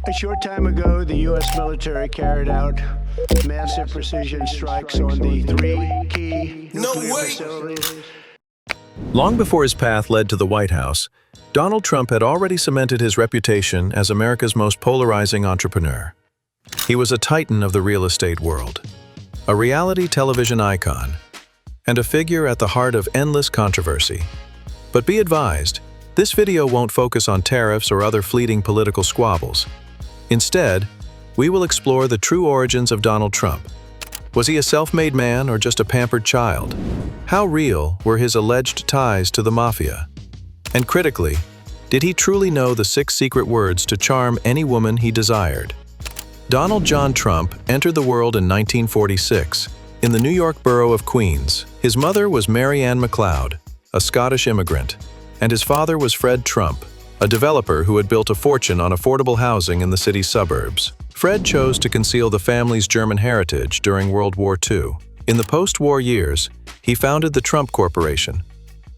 A short time ago, the U.S. military carried out massive precision strikes on the three key nuclear facilities. Long before his path led to the White House, Donald Trump had already cemented his reputation as America's most polarizing entrepreneur. He was a titan of the real estate world, a reality television icon, and a figure at the heart of endless controversy. But be advised, this video won't focus on tariffs or other fleeting political squabbles. Instead, we will explore the true origins of Donald Trump. Was he a self-made man or just a pampered child? How real were his alleged ties to the mafia? And critically, did he truly know the 6 secret words to charm any woman he desired? Donald John Trump entered the world in 1946 in the New York borough of Queens. His mother was Mary Ann McLeod, a Scottish immigrant, and his father was Fred Trump, a developer who had built a fortune on affordable housing in the city's suburbs. Fred chose to conceal the family's German heritage during World War II. In the post-war years, he founded the Trump Corporation,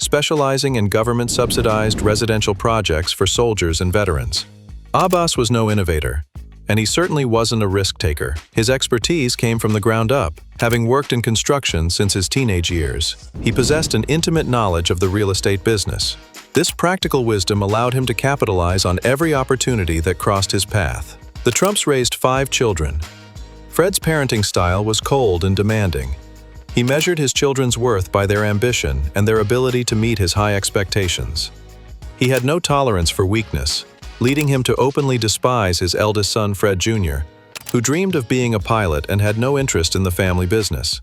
specializing in government-subsidized residential projects for soldiers and veterans. Abbas was no innovator, and he certainly wasn't a risk-taker. His expertise came from the ground up. Having worked in construction since his teenage years, he possessed an intimate knowledge of the real estate business. This practical wisdom allowed him to capitalize on every opportunity that crossed his path. The Trumps raised 5 children. Fred's parenting style was cold and demanding. He measured his children's worth by their ambition and their ability to meet his high expectations. He had no tolerance for weakness, leading him to openly despise his eldest son, Fred Jr., who dreamed of being a pilot and had no interest in the family business.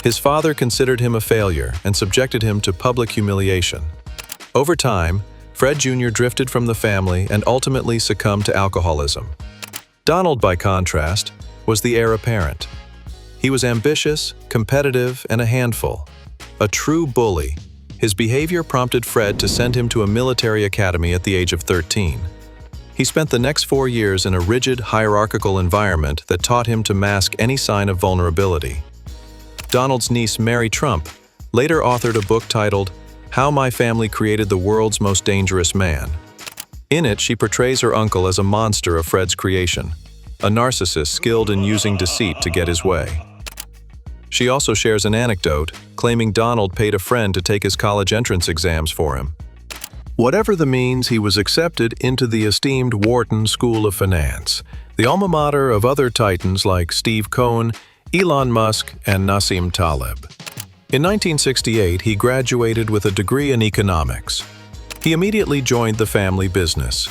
His father considered him a failure and subjected him to public humiliation. Over time, Fred Jr. drifted from the family and ultimately succumbed to alcoholism. Donald, by contrast, was the heir apparent. He was ambitious, competitive, and a handful. A true bully, his behavior prompted Fred to send him to a military academy at the age of 13. He spent the next 4 years in a rigid, hierarchical environment that taught him to mask any sign of vulnerability. Donald's niece, Mary Trump, later authored a book titled How My Family Created the World's Most Dangerous Man. In it, she portrays her uncle as a monster of Fred's creation, a narcissist skilled in using deceit to get his way. She also shares an anecdote, claiming Donald paid a friend to take his college entrance exams for him. Whatever the means, he was accepted into the esteemed Wharton School of Finance, the alma mater of other titans like Steve Cohen, Elon Musk, and Nassim Taleb. In 1968, he graduated with a degree in economics. He immediately joined the family business,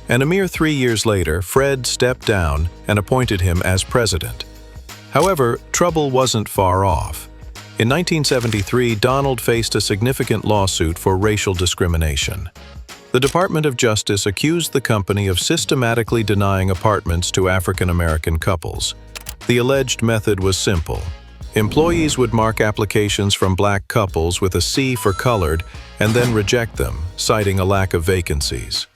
and a mere 3 years later, Fred stepped down and appointed him as president. However, trouble wasn't far off. In 1973, Donald faced a significant lawsuit for racial discrimination. The Department of Justice accused the company of systematically denying apartments to African American couples. The alleged method was simple. Employees would mark applications from black couples with a C for colored and then reject them, citing a lack of vacancies.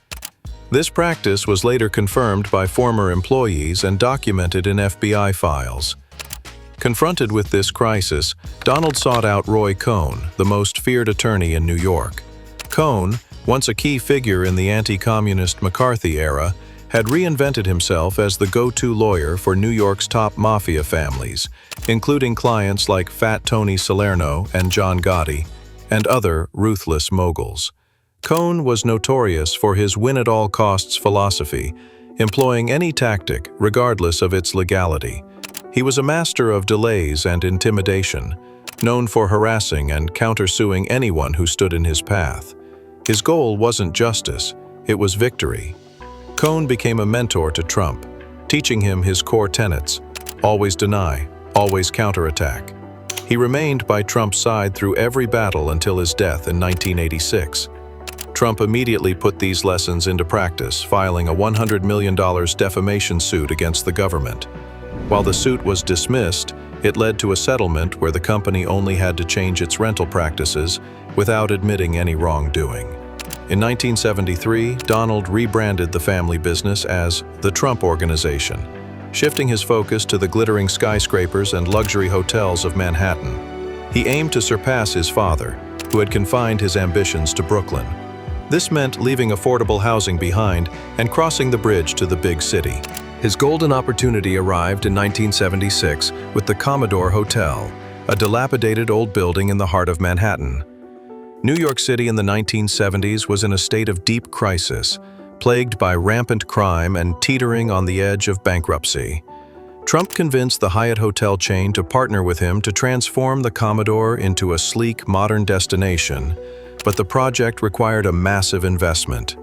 This practice was later confirmed by former employees and documented in FBI files. Confronted with this crisis, Donald sought out Roy Cohn, the most feared attorney in New York. Cohn, once a key figure in the anti-communist McCarthy era, had reinvented himself as the go-to lawyer for New York's top mafia families, including clients like Fat Tony Salerno and John Gotti, and other ruthless moguls. Cohn was notorious for his win-at-all-costs philosophy, employing any tactic regardless of its legality. He was a master of delays and intimidation, known for harassing and countersuing anyone who stood in his path. His goal wasn't justice, it was victory. Cohn became a mentor to Trump, teaching him his core tenets: always deny, always counterattack. He remained by Trump's side through every battle until his death in 1986. Trump immediately put these lessons into practice, filing a $100 million defamation suit against the government. While the suit was dismissed, it led to a settlement where the company only had to change its rental practices without admitting any wrongdoing. In 1973, Donald rebranded the family business as the Trump Organization, shifting his focus to the glittering skyscrapers and luxury hotels of Manhattan. He aimed to surpass his father, who had confined his ambitions to Brooklyn. This meant leaving affordable housing behind and crossing the bridge to the big city. His golden opportunity arrived in 1976 with the Commodore Hotel, a dilapidated old building in the heart of Manhattan. New York City in the 1970s was in a state of deep crisis, plagued by rampant crime and teetering on the edge of bankruptcy. Trump convinced the Hyatt hotel chain to partner with him to transform the Commodore into a sleek, modern destination, but the project required a massive investment.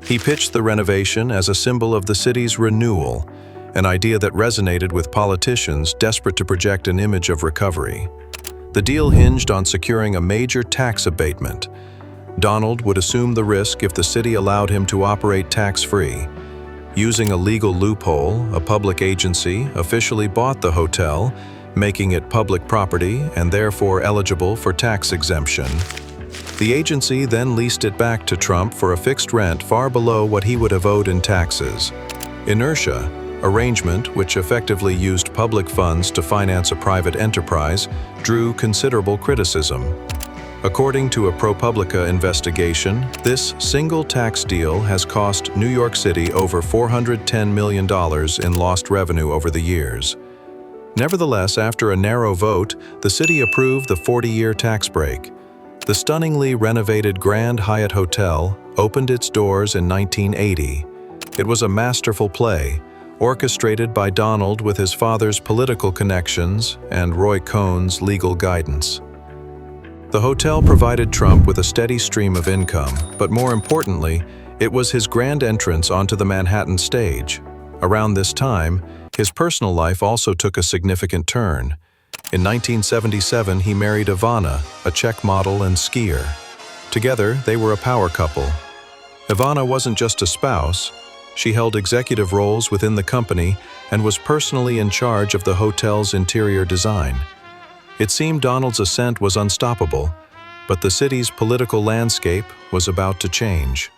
He pitched the renovation as a symbol of the city's renewal, an idea that resonated with politicians desperate to project an image of recovery. The deal hinged on securing a major tax abatement. Donald would assume the risk if the city allowed him to operate tax-free. Using a legal loophole, a public agency officially bought the hotel, making it public property and therefore eligible for tax exemption. The agency then leased it back to Trump for a fixed rent far below what he would have owed in taxes. Inertia, arrangement which effectively used public funds to finance a private enterprise, drew considerable criticism. According to a ProPublica investigation, this single tax deal has cost New York City over $410 million in lost revenue over the years. Nevertheless, after a narrow vote, the city approved the 40-year tax break. The stunningly renovated Grand Hyatt Hotel opened its doors in 1980. It was a masterful play, orchestrated by Donald with his father's political connections and Roy Cohn's legal guidance. The hotel provided Trump with a steady stream of income, but more importantly, it was his grand entrance onto the Manhattan stage. Around this time, his personal life also took a significant turn. In 1977, he married Ivana, a Czech model and skier. Together, they were a power couple. Ivana wasn't just a spouse. She held executive roles within the company and was personally in charge of the hotel's interior design. It seemed Donald's ascent was unstoppable, but the city's political landscape was about to change.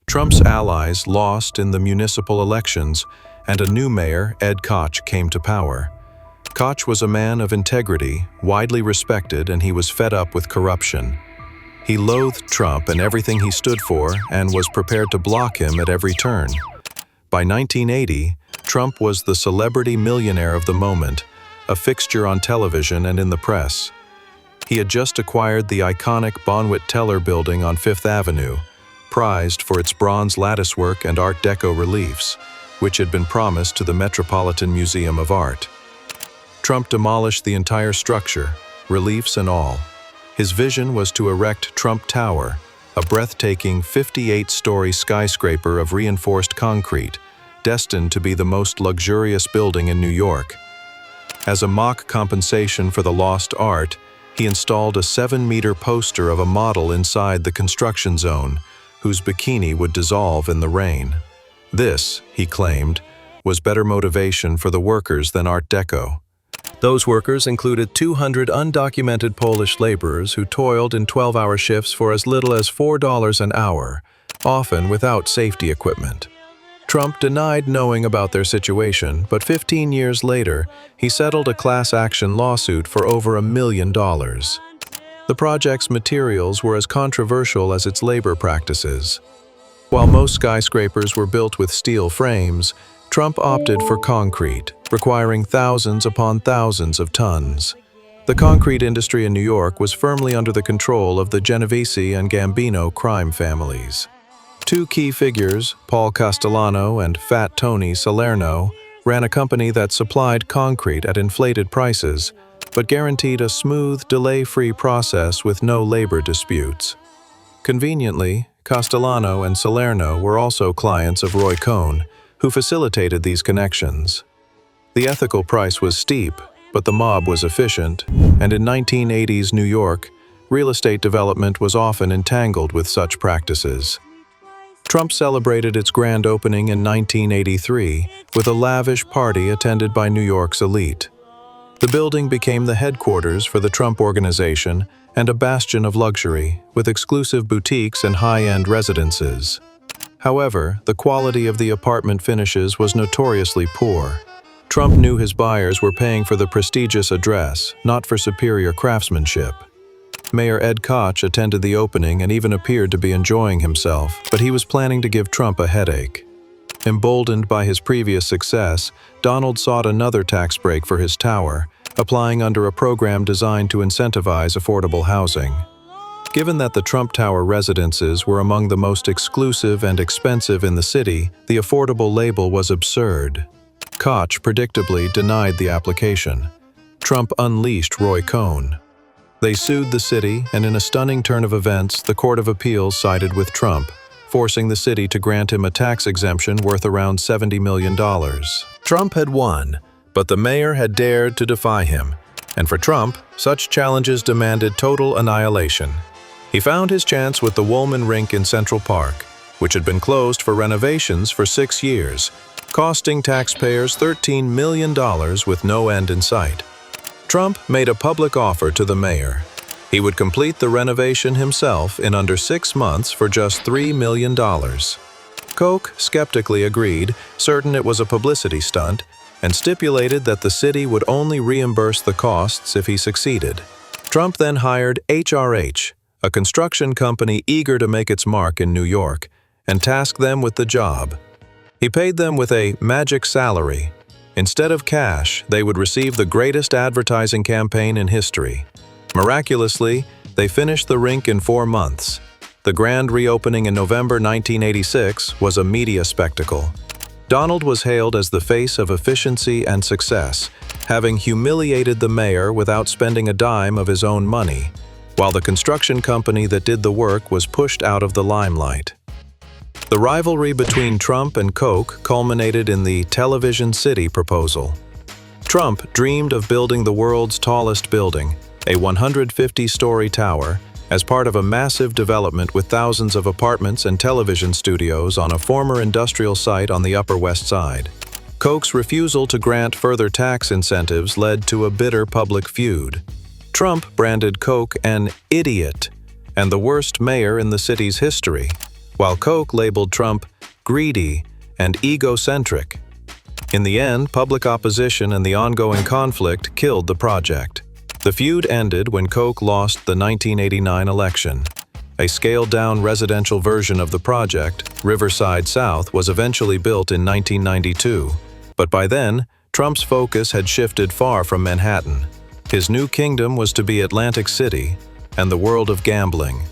Trump's allies lost in the municipal elections, and a new mayor, Ed Koch, came to power. Koch was a man of integrity, widely respected, and he was fed up with corruption. He loathed Trump and everything he stood for and was prepared to block him at every turn. By 1980, Trump was the celebrity millionaire of the moment, a fixture on television and in the press. He had just acquired the iconic Bonwit Teller building on Fifth Avenue, prized for its bronze latticework and Art Deco reliefs, which had been promised to the Metropolitan Museum of Art. Trump demolished the entire structure, reliefs and all. His vision was to erect Trump Tower, a breathtaking 58-story skyscraper of reinforced concrete, destined to be the most luxurious building in New York. As a mock compensation for the lost art, he installed a 7-meter poster of a model inside the construction zone, whose bikini would dissolve in the rain. This, he claimed, was better motivation for the workers than Art Deco. Those workers included 200 undocumented Polish laborers who toiled in 12-hour shifts for as little as $4 an hour, often without safety equipment. Trump denied knowing about their situation, but 15 years later, he settled a class-action lawsuit for over $1 million. The project's materials were as controversial as its labor practices. While most skyscrapers were built with steel frames, Trump opted for concrete, requiring thousands upon thousands of tons. The concrete industry in New York was firmly under the control of the Genovese and Gambino crime families. Two key figures, Paul Castellano and Fat Tony Salerno, ran a company that supplied concrete at inflated prices, but guaranteed a smooth, delay-free process with no labor disputes. Conveniently, Castellano and Salerno were also clients of Roy Cohn, who facilitated these connections. The ethical price was steep, but the mob was efficient, and in 1980s New York, real estate development was often entangled with such practices. Trump celebrated its grand opening in 1983 with a lavish party attended by New York's elite. The building became the headquarters for the Trump Organization and a bastion of luxury, with exclusive boutiques and high-end residences. However, the quality of the apartment finishes was notoriously poor. Trump knew his buyers were paying for the prestigious address, not for superior craftsmanship. Mayor Ed Koch attended the opening and even appeared to be enjoying himself, but he was planning to give Trump a headache. Emboldened by his previous success, Donald sought another tax break for his tower, applying under a program designed to incentivize affordable housing. Given that the Trump Tower residences were among the most exclusive and expensive in the city, the affordable label was absurd. Koch predictably denied the application. Trump unleashed Roy Cohn. They sued the city, and in a stunning turn of events, the Court of Appeals sided with Trump, forcing the city to grant him a tax exemption worth around $70 million. Trump had won, but the mayor had dared to defy him, and for Trump, such challenges demanded total annihilation. He found his chance with the Woolman Rink in Central Park, which had been closed for renovations for 6 years, costing taxpayers $13 million with no end in sight. Trump made a public offer to the mayor. He would complete the renovation himself in under 6 months for just $3 million. Koch skeptically agreed, certain it was a publicity stunt, and stipulated that the city would only reimburse the costs if he succeeded. Trump then hired HRH, a construction company eager to make its mark in New York, and tasked them with the job. He paid them with a magic salary. Instead of cash, they would receive the greatest advertising campaign in history. Miraculously, they finished the rink in 4 months. The grand reopening in November 1986 was a media spectacle. Donald was hailed as the face of efficiency and success, having humiliated the mayor without spending a dime of his own money, while the construction company that did the work was pushed out of the limelight. The rivalry between Trump and Koch culminated in the Television City proposal. Trump dreamed of building the world's tallest building, a 150-story tower, as part of a massive development with thousands of apartments and television studios on a former industrial site on the Upper West Side. Koch's refusal to grant further tax incentives led to a bitter public feud. Trump branded Koch an idiot and the worst mayor in the city's history, while Koch labeled Trump greedy and egocentric. In the end, public opposition and the ongoing conflict killed the project. The feud ended when Koch lost the 1989 election. A scaled-down residential version of the project, Riverside South, was eventually built in 1992, but by then, Trump's focus had shifted far from Manhattan. His new kingdom was to be Atlantic City and the world of gambling.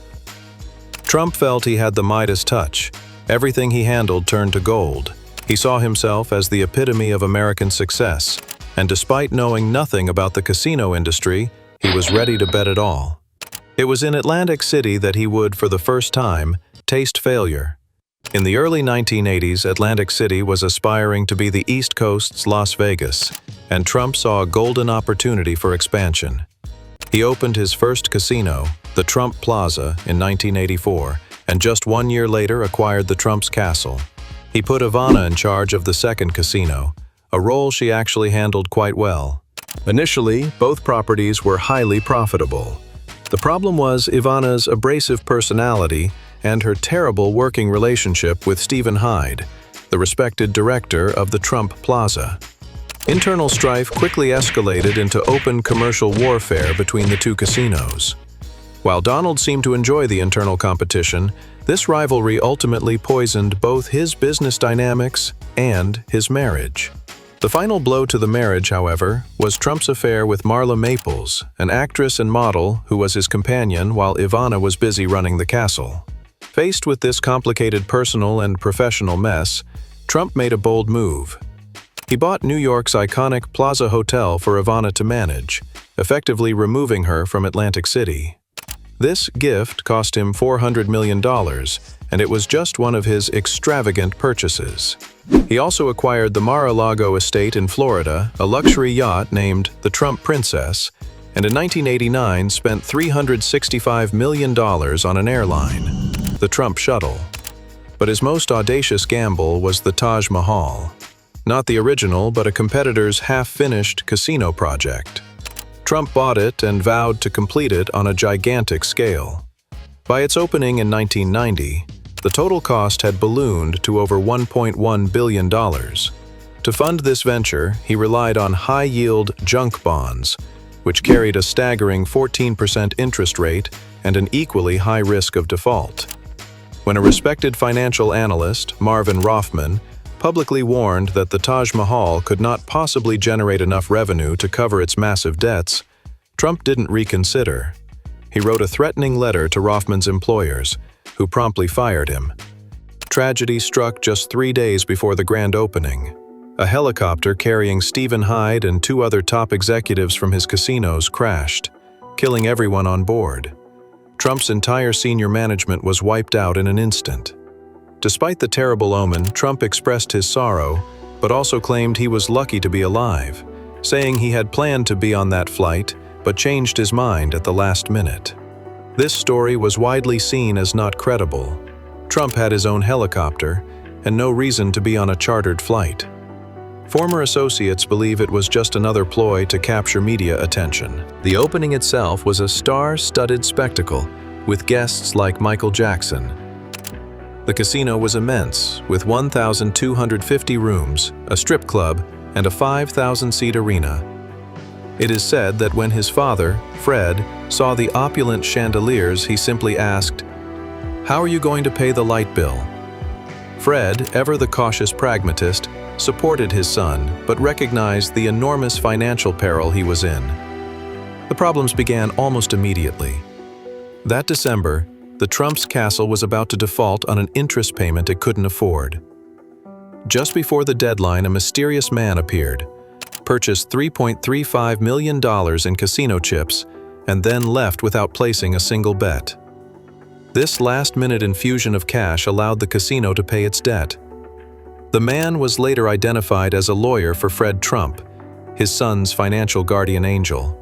Trump felt he had the Midas touch. Everything he handled turned to gold. He saw himself as the epitome of American success, and despite knowing nothing about the casino industry, he was ready to bet it all. It was in Atlantic City that he would, for the first time, taste failure. In the early 1980s, Atlantic City was aspiring to be the East Coast's Las Vegas, and Trump saw a golden opportunity for expansion. He opened his first casino, the Trump Plaza, in 1984, and just 1 year later acquired the Trump's Castle. He put Ivana in charge of the second casino, a role she actually handled quite well. Initially, both properties were highly profitable. The problem was Ivana's abrasive personality and her terrible working relationship with Stephen Hyde, the respected director of the Trump Plaza. Internal strife quickly escalated into open commercial warfare between the two casinos. While Donald seemed to enjoy the internal competition, this rivalry ultimately poisoned both his business dynamics and his marriage. The final blow to the marriage, however, was Trump's affair with Marla Maples, an actress and model who was his companion while Ivana was busy running the castle. Faced with this complicated personal and professional mess, Trump made a bold move. He bought New York's iconic Plaza Hotel for Ivana to manage, effectively removing her from Atlantic City. This gift cost him $400 million, and it was just one of his extravagant purchases. He also acquired the Mar-a-Lago estate in Florida, a luxury yacht named the Trump Princess, and in 1989 spent $365 million on an airline, the Trump Shuttle. But his most audacious gamble was the Taj Mahal. Not the original, but a competitor's half-finished casino project. Trump bought it and vowed to complete it on a gigantic scale. By its opening in 1990, the total cost had ballooned to over $1.1 billion. To fund this venture, he relied on high-yield junk bonds, which carried a staggering 14% interest rate and an equally high risk of default. When a respected financial analyst, Marvin Roffman, publicly warned that the Taj Mahal could not possibly generate enough revenue to cover its massive debts, Trump didn't reconsider. He wrote a threatening letter to Rothman's employers, who promptly fired him. Tragedy struck just 3 days before the grand opening. A helicopter carrying Stephen Hyde and 2 other top executives from his casinos crashed, killing everyone on board. Trump's entire senior management was wiped out in an instant. Despite the terrible omen, Trump expressed his sorrow, but also claimed he was lucky to be alive, saying he had planned to be on that flight, but changed his mind at the last minute. This story was widely seen as not credible. Trump had his own helicopter, and no reason to be on a chartered flight. Former associates believe it was just another ploy to capture media attention. The opening itself was a star-studded spectacle, with guests like Michael Jackson. The casino was immense, with 1,250 rooms, a strip club, and a 5,000-seat arena. It is said that when his father, Fred, saw the opulent chandeliers, he simply asked, "How are you going to pay the light bill?" Fred, ever the cautious pragmatist, supported his son, but recognized the enormous financial peril he was in. The problems began almost immediately. That December, the Trump's castle was about to default on an interest payment it couldn't afford. Just before the deadline, a mysterious man appeared, purchased $3.35 million in casino chips, and then left without placing a single bet. This last-minute infusion of cash allowed the casino to pay its debt. The man was later identified as a lawyer for Fred Trump, his son's financial guardian angel.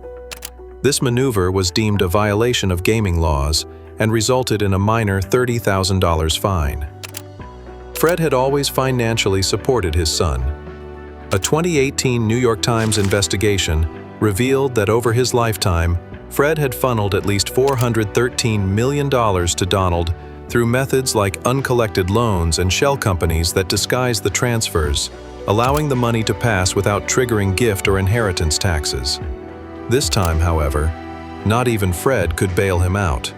This maneuver was deemed a violation of gaming laws and resulted in a minor $30,000 fine. Fred had always financially supported his son. A 2018 New York Times investigation revealed that over his lifetime, Fred had funneled at least $413 million to Donald through methods like uncollected loans and shell companies that disguised the transfers, allowing the money to pass without triggering gift or inheritance taxes. This time, however, not even Fred could bail him out.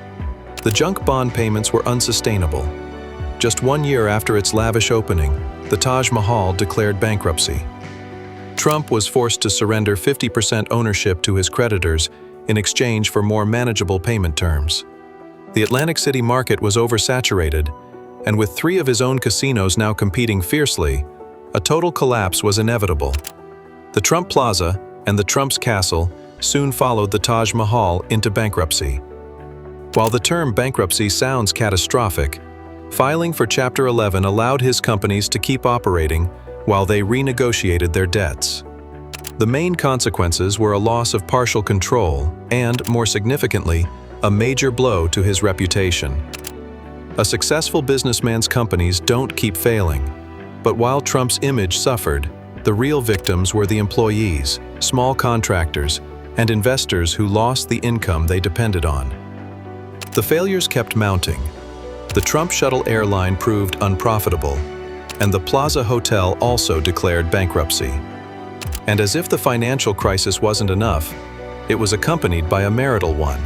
The junk bond payments were unsustainable. Just 1 year after its lavish opening, the Taj Mahal declared bankruptcy. Trump was forced to surrender 50% ownership to his creditors in exchange for more manageable payment terms. The Atlantic City market was oversaturated, and with 3 of his own casinos now competing fiercely, a total collapse was inevitable. The Trump Plaza and the Trump's Castle soon followed the Taj Mahal into bankruptcy. While the term bankruptcy sounds catastrophic, filing for Chapter 11 allowed his companies to keep operating while they renegotiated their debts. The main consequences were a loss of partial control and, more significantly, a major blow to his reputation. A successful businessman's companies don't keep failing, but while Trump's image suffered, the real victims were the employees, small contractors, and investors who lost the income they depended on. The failures kept mounting. The Trump shuttle airline proved unprofitable, and the Plaza Hotel also declared bankruptcy. And as if the financial crisis wasn't enough, it was accompanied by a marital one.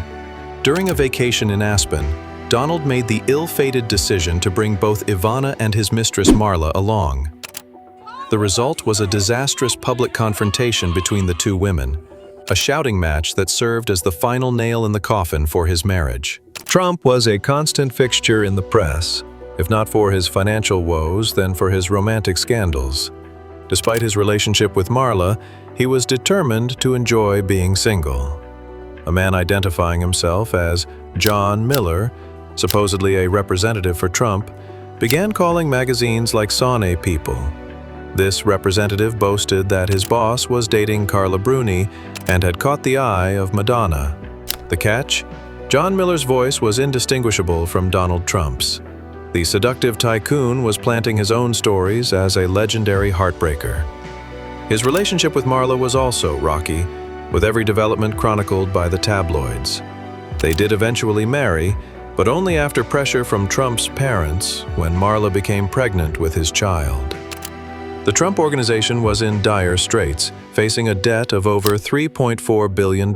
During a vacation in Aspen, Donald made the ill-fated decision to bring both Ivana and his mistress Marla along. The result was a disastrous public confrontation between the 2 women, a shouting match that served as the final nail in the coffin for his marriage. Trump was a constant fixture in the press, if not for his financial woes, then for his romantic scandals. Despite his relationship with Marla, he was determined to enjoy being single. A man identifying himself as John Miller, supposedly a representative for Trump, began calling magazines like Sawney people. This representative boasted that his boss was dating Carla Bruni and had caught the eye of Madonna. The catch? John Miller's voice was indistinguishable from Donald Trump's. The seductive tycoon was planting his own stories as a legendary heartbreaker. His relationship with Marla was also rocky, with every development chronicled by the tabloids. They did eventually marry, but only after pressure from Trump's parents when Marla became pregnant with his child. The Trump Organization was in dire straits, facing a debt of over $3.4 billion.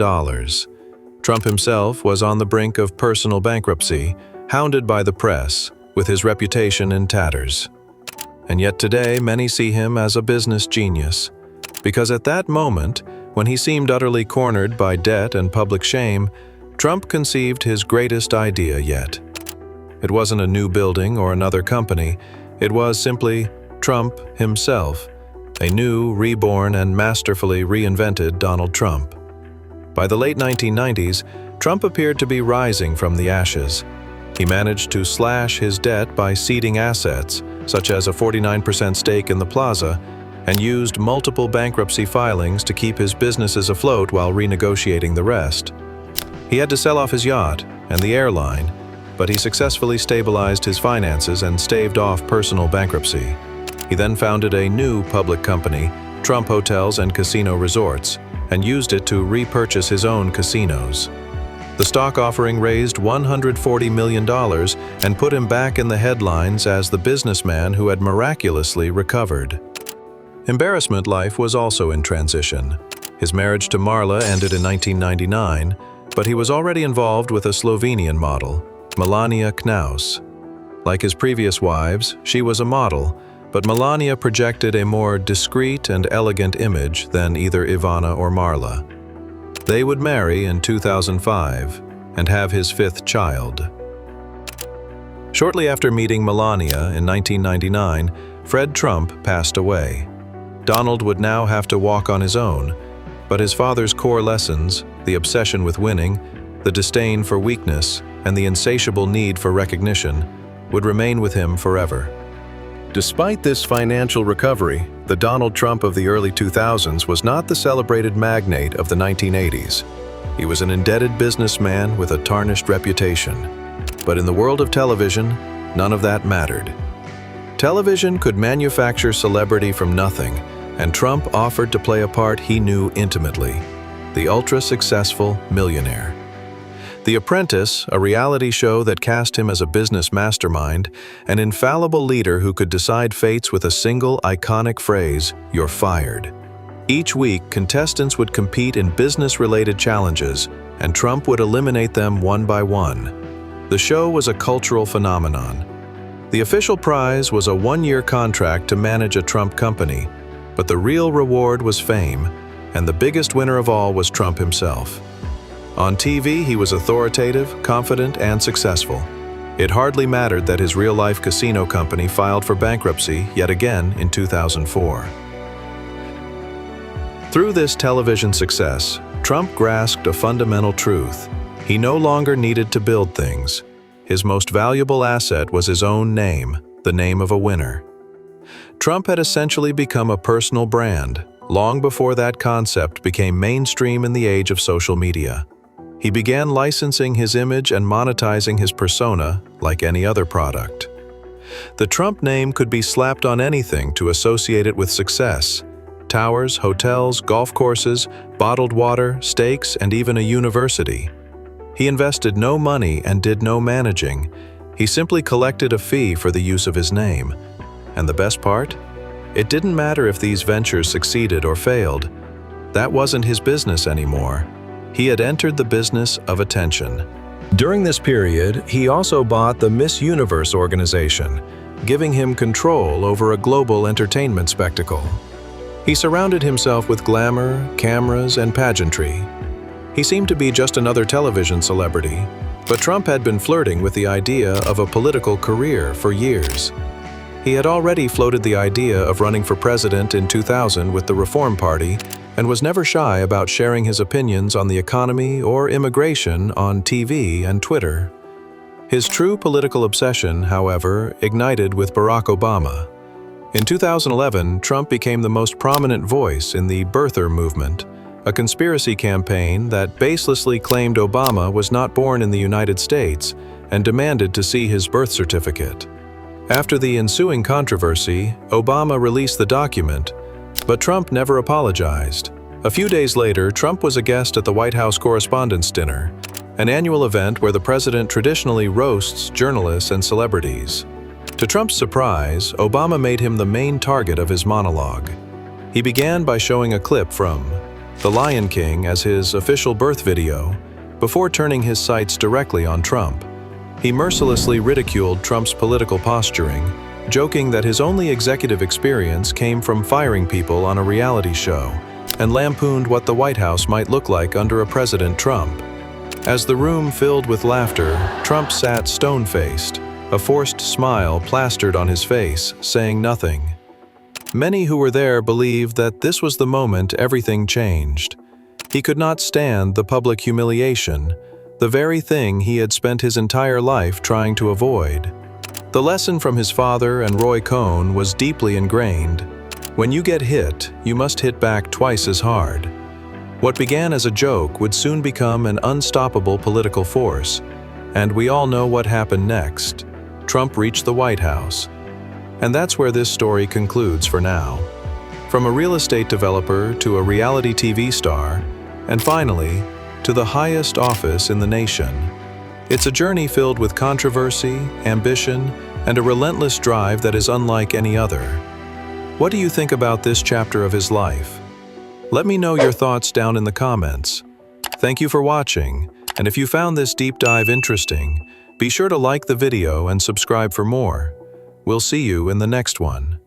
Trump himself was on the brink of personal bankruptcy, hounded by the press, with his reputation in tatters. And yet today, many see him as a business genius. Because at that moment, when he seemed utterly cornered by debt and public shame, Trump conceived his greatest idea yet. It wasn't a new building or another company. It was simply Trump himself, a new, reborn, and masterfully reinvented Donald Trump. By the late 1990s, Trump appeared to be rising from the ashes. He managed to slash his debt by seeding assets, such as a 49% stake in the plaza, and used multiple bankruptcy filings to keep his businesses afloat while renegotiating the rest. He had to sell off his yacht and the airline, but he successfully stabilized his finances and staved off personal bankruptcy. He then founded a new public company, Trump Hotels and Casino Resorts, and used it to repurchase his own casinos. The stock offering raised $140 million and put him back in the headlines as the businessman who had miraculously recovered. Embarrassment life was also in transition. His marriage to Marla ended in 1999, but he was already involved with a Slovenian model, Melania Knaus. Like his previous wives, she was a model, but Melania projected a more discreet and elegant image than either Ivana or Marla. They would marry in 2005 and have his fifth child. Shortly after meeting Melania in 1999, Fred Trump passed away. Donald would now have to walk on his own, but his father's core lessons, the obsession with winning, the disdain for weakness, and the insatiable need for recognition, would remain with him forever. Despite this financial recovery, the Donald Trump of the early 2000s was not the celebrated magnate of the 1980s. He was an indebted businessman with a tarnished reputation. But in the world of television, none of that mattered. Television could manufacture celebrity from nothing, and Trump offered to play a part he knew intimately: the ultra-successful millionaire. The Apprentice, a reality show that cast him as a business mastermind, an infallible leader who could decide fates with a single iconic phrase, "You're fired." Each week, contestants would compete in business-related challenges, and Trump would eliminate them one by one. The show was a cultural phenomenon. The official prize was a one-year contract to manage a Trump company, but the real reward was fame, and the biggest winner of all was Trump himself. On TV, he was authoritative, confident, and successful. It hardly mattered that his real-life casino company filed for bankruptcy yet again in 2004. Through this television success, Trump grasped a fundamental truth. He no longer needed to build things. His most valuable asset was his own name, the name of a winner. Trump had essentially become a personal brand, long before that concept became mainstream in the age of social media. He began licensing his image and monetizing his persona like any other product. The Trump name could be slapped on anything to associate it with success: towers, hotels, golf courses, bottled water, steaks, and even a university. He invested no money and did no managing. He simply collected a fee for the use of his name. And the best part? It didn't matter if these ventures succeeded or failed. That wasn't his business anymore. He had entered the business of attention. During this period, he also bought the Miss Universe organization, giving him control over a global entertainment spectacle. He surrounded himself with glamour, cameras, and pageantry. He seemed to be just another television celebrity, but Trump had been flirting with the idea of a political career for years. He had already floated the idea of running for president in 2000 with the Reform Party, and was never shy about sharing his opinions on the economy or immigration on TV and Twitter. His true political obsession, however, ignited with Barack Obama. In 2011, Trump became the most prominent voice in the birther movement, a conspiracy campaign that baselessly claimed Obama was not born in the United States and demanded to see his birth certificate. After the ensuing controversy, Obama released the document, but Trump never apologized. A few days later, Trump was a guest at the White House Correspondents' Dinner, an annual event where the president traditionally roasts journalists and celebrities. To Trump's surprise, Obama made him the main target of his monologue. He began by showing a clip from The Lion King as his official birth video, before turning his sights directly on Trump. He mercilessly ridiculed Trump's political posturing, joking that his only executive experience came from firing people on a reality show, and lampooned what the White House might look like under a President Trump. As the room filled with laughter, Trump sat stone-faced, a forced smile plastered on his face, saying nothing. Many who were there believed that this was the moment everything changed. He could not stand the public humiliation, the very thing he had spent his entire life trying to avoid. The lesson from his father and Roy Cohn was deeply ingrained. When you get hit, you must hit back twice as hard. What began as a joke would soon become an unstoppable political force, and we all know what happened next. Trump reached the White House. And that's where this story concludes for now. From a real estate developer to a reality TV star, and finally, to the highest office in the nation. It's a journey filled with controversy, ambition, and a relentless drive that is unlike any other. What do you think about this chapter of his life? Let me know your thoughts down in the comments. Thank you for watching, and if you found this deep dive interesting, be sure to like the video and subscribe for more. We'll see you in the next one.